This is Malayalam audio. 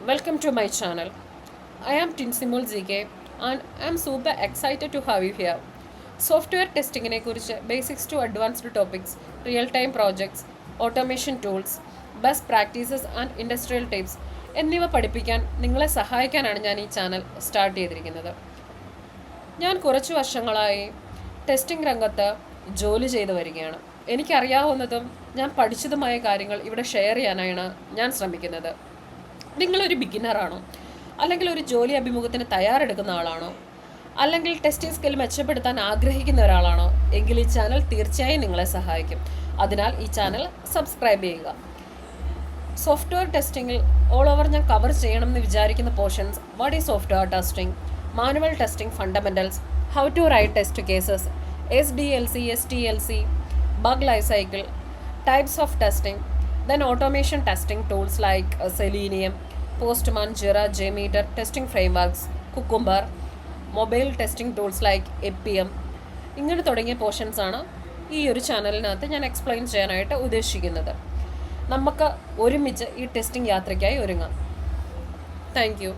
Welcome to my channel. I am Tinsimul ZK and I am super excited to have you here. Software testing കുറിച്ച് basics to advanced topics, real-time projects, automation tools, best practices and industrial tips എന്നിവ പഠിപ്പിക്കാൻ നിങ്ങളെ സഹായിക്കാനാണ് ഞാൻ ഈ ചാനൽ സ്റ്റാർട്ട് ചെയ്തിരിക്കുന്നത്. ഞാൻ കുറച്ച് വർഷങ്ങളായി ടെസ്റ്റിംഗ് രംഗത്ത് ജോലി ചെയ്തു വരികയാണ്. എനിക്കറിയാവുന്നതും ഞാൻ പഠിച്ചതുമായ കാര്യങ്ങൾ ഇവിടെ ഷെയർ ചെയ്യാനാണ് ഞാൻ ശ്രമിക്കുന്നത്. നിങ്ങളൊരു ബിഗിനറാണോ, അല്ലെങ്കിൽ ഒരു ജോലി അഭിമുഖത്തിന് തയ്യാറെടുക്കുന്ന ആളാണോ, അല്ലെങ്കിൽ ടെസ്റ്റിംഗ് സ്കിൽ മെച്ചപ്പെടുത്താൻ ആഗ്രഹിക്കുന്ന ഒരാളാണോ എങ്കിൽ ഈ ചാനൽ തീർച്ചയായും നിങ്ങളെ സഹായിക്കും. അതിനാൽ ഈ ചാനൽ സബ്സ്ക്രൈബ് ചെയ്യുക. സോഫ്റ്റ്വെയർ ടെസ്റ്റിങ്ങിൽ ഓൾ ഓവർ ഞാൻ കവർ ചെയ്യണമെന്ന് വിചാരിക്കുന്ന portions: what is software testing, manual testing fundamentals, how to write test cases, SDLC, STLC, bug life cycle, types of testing, then automation testing tools like Selenium, Postman, Jira, JMeter, testing frameworks, Cucumber, mobile testing tools like APM. ഇങ്ങനെ തുടങ്ങിയ പോർഷൻസാണ് ഈ ഒരു ചാനലിനകത്ത് ഞാൻ എക്സ്പ്ലെയിൻ ചെയ്യാനായിട്ട് ഉദ്ദേശിക്കുന്നത്. നമുക്ക് ഒരുമിച്ച് ഈ ടെസ്റ്റിംഗ് യാത്രയ്ക്കായി ഒരുങ്ങാം. Thank you.